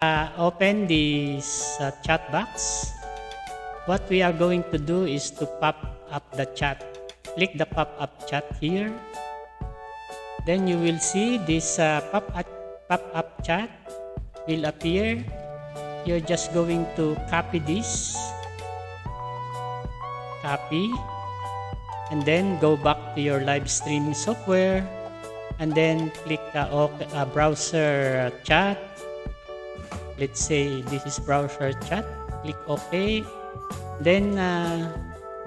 Open this chat box. What we are going to do is to pop up the chat. Click the pop-up chat here. Then you will see this pop-up chat will appear. You're just going to copy this. Copy. And then go back to your live streaming software. And then click browser chat. Let's say this is browser chat. Click OK. Then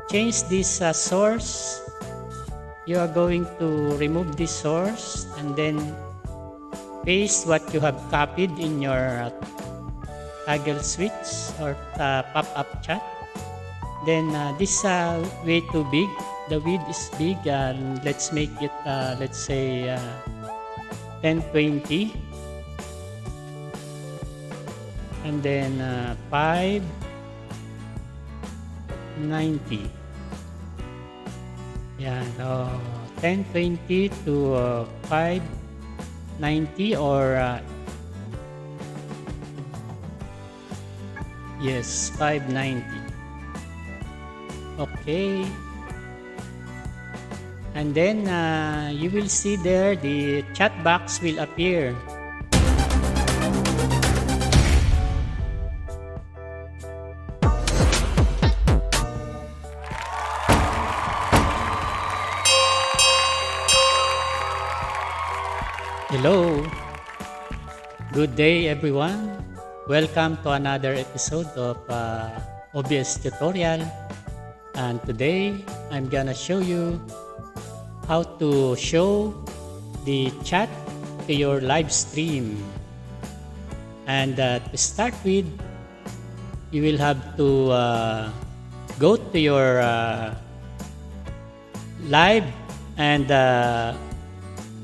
change this source. You are going to remove this source and then paste what you have copied in your toggle switch or pop-up chat. Then this way too big. The width is big. Let's make it let's say 1020. And then 590. Yan, 1020 to 590 or yes, 590. Okay. And then you will see there the chat box will appear. Hello, good day everyone. Welcome to another episode of OBS tutorial, and today I'm gonna show you how to show the chat to your live stream. And to start with, you will have to go to your live and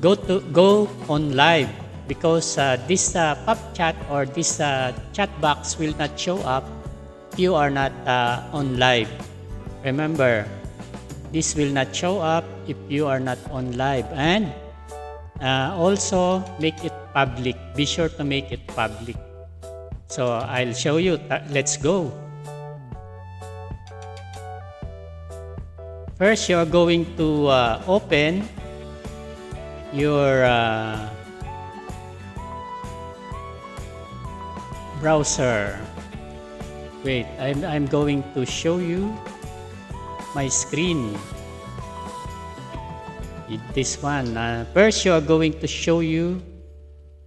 go on live, because this pop chat or this chat box will not show up if you are not on live. Remember, this will not show up if you are not on live. And also make it public. Be sure to make it public. So I'll show you. Let's go. First, you are going to open your browser. Wait, I'm going to show you my screen. This one. First, you are going to show you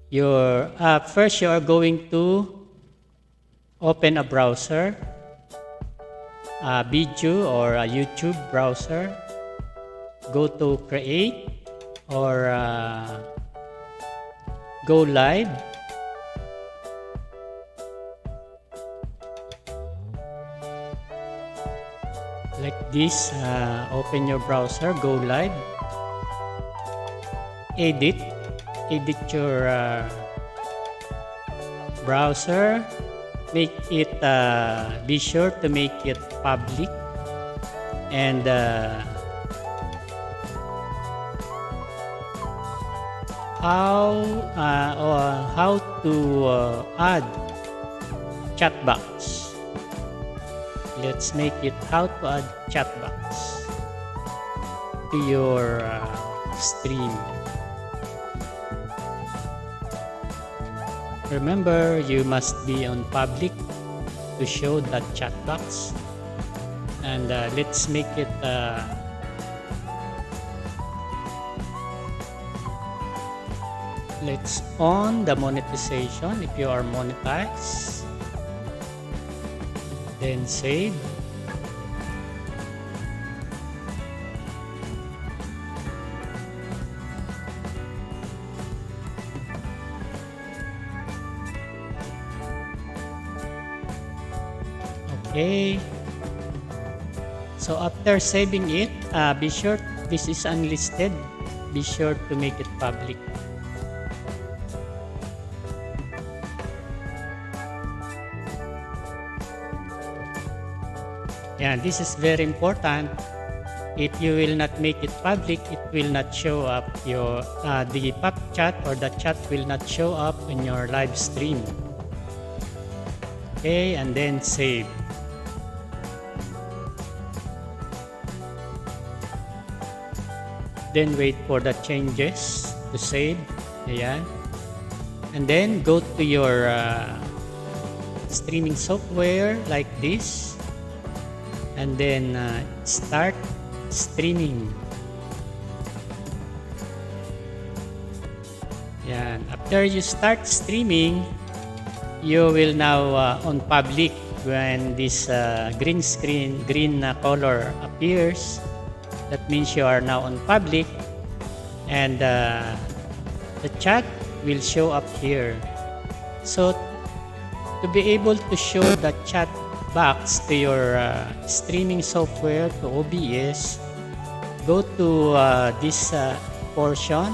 your. First, you are going to open a browser, a video or a YouTube browser. Go to Create or go live. Like this, open your browser, go live, edit your browser, make it, be sure to make it public, and how to add chat box. Let's make it how to add chat box to your stream. Remember, you must be on public to show that chat box. And let's make it let's on the monetization if you are monetized. Then save. Okay. So after saving it, be sure this is unlisted. Be sure to make it public. Yeah, this is very important. If you will not make it public, it will not show up your the pop chat, or the chat will not show up in your live stream. okay, and then save. Then wait for the changes to save. Ayan. And then go to your streaming software like this. And then start streaming. Yan. After you start streaming, you will now on public when this green color appears. That means you are now on public, and the chat will show up here. So to be able to show the chat box to your streaming software, to OBS, go to this portion.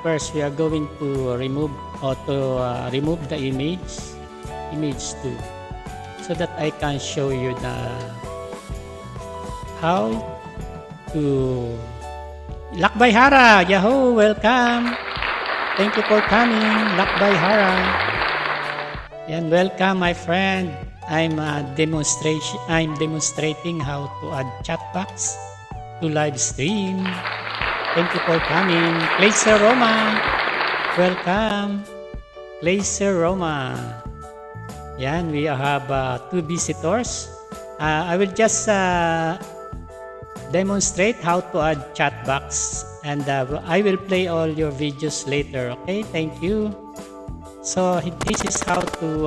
First, we are going to remove the image 2, so that I can show you how to Lakbay Hara. Yahoo, welcome. Thank you for coming, Lakbay Hara. And welcome, my friend. I'm demonstrating how to add chat box to live stream. Thank you for coming. Placer Roma, welcome. Placer Roma. Yan, we have 2 visitors. I will just demonstrate how to add chat box, and I will play all your videos later. Okay, thank you. So this is how to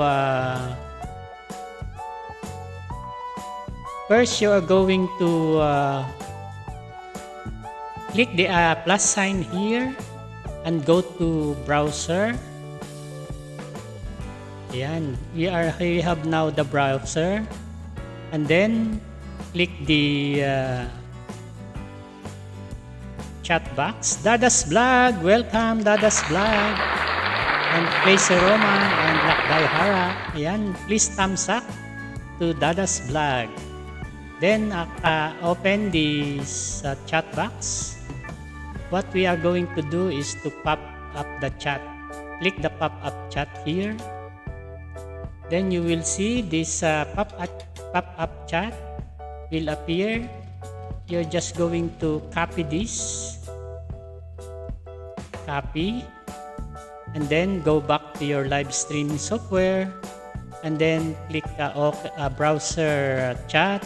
first you are going to click the plus sign here and go to browser. Ayan, we have now the browser, and then click the chat box. Dada's Vlog, welcome Dada's Vlog, and Placer Roma and Lakbay Hara. Ayan, please thumbs up to Dada's Vlog. Then open this chat box. What we are going to do is to pop up the chat. Click the pop up chat here. Then you will see this pop-up chat will appear. You're just going to copy this. Copy. And then go back to your live streaming software. And then click browser chat.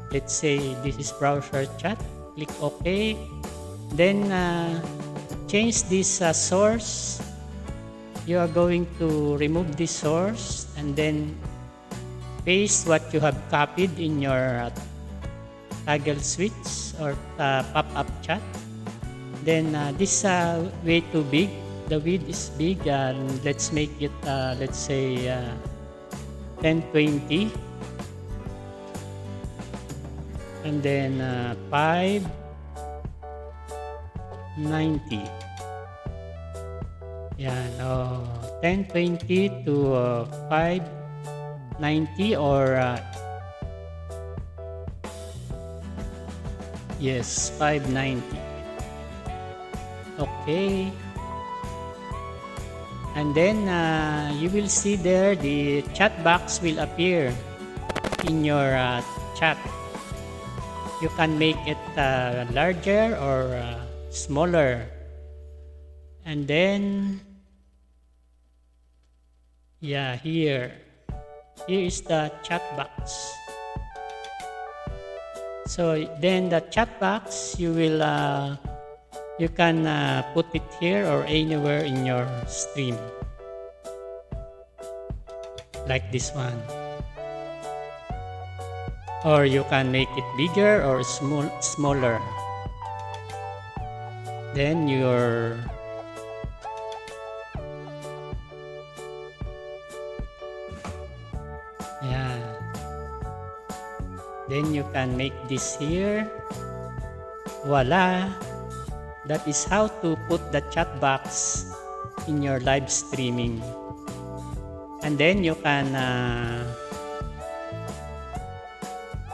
Let's say this is browser chat. Click OK. Then change this source. You are going to remove this source and then paste what you have copied in your toggle switch or pop-up chat. Then this way too big. The width is big. Let's make it let's say 1020, and then 590. Yan, 1020 to 590 or yes, 590. Okay. And then you will see there the chat box will appear in your chat. You can make it larger or smaller. And then yeah, here is the chat box. So then the chat box you will you can put it here or anywhere in your stream, like this one, or you can make it bigger or smaller. Then your then you can make this here. Voila! That is how to put the chat box in your live streaming. And then you can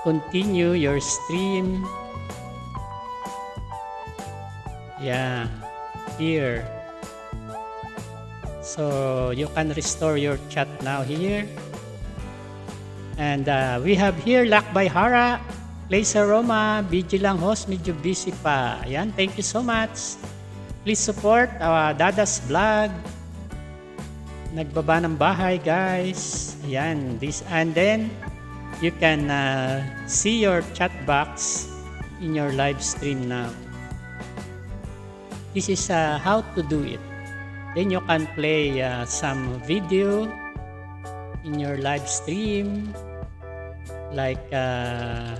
continue your stream. Yeah, here. So you can restore your chat now here. And we have here Lakbay Hara, Place Aroma, BG lang host, medyo busy pa. Ayan, thank you so much. Please support Dada's vlog. Nagbaba ng bahay, guys. Ayan, this, and then you can see your chat box in your live stream now. This is how to do it. Then you can play some video in your live stream, like the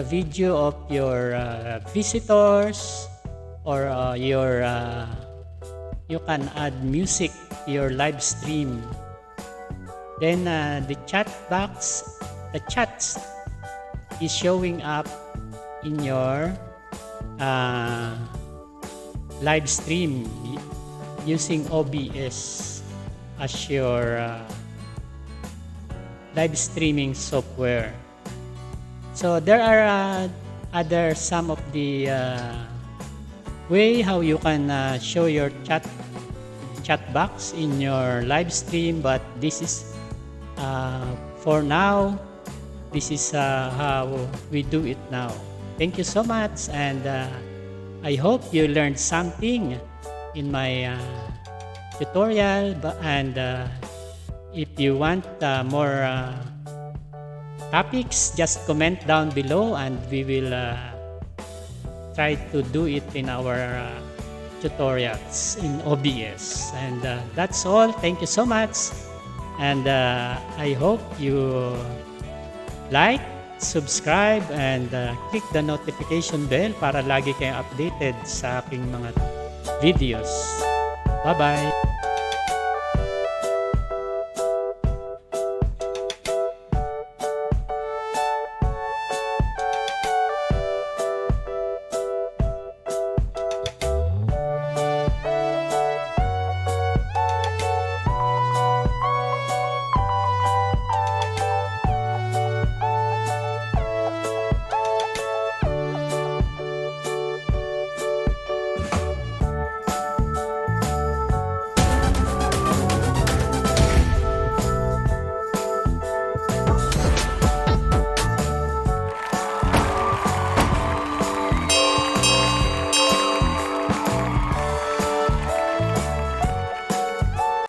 video of your visitors, or you can add music to your live stream. Then the chat box, the chats is showing up in your live stream using OBS as your live streaming software. So there are some of the way how you can show your chat box in your live stream, but this is for now, this is how we do it now. Thank you so much, and I hope you learned something in my tutorial, and if you want more topics, just comment down below and we will try to do it in our tutorials in OBS. And that's all. Thank you so much, and I hope you like, subscribe, and click the notification bell para lagi kayong updated sa aking mga videos. Bye-bye!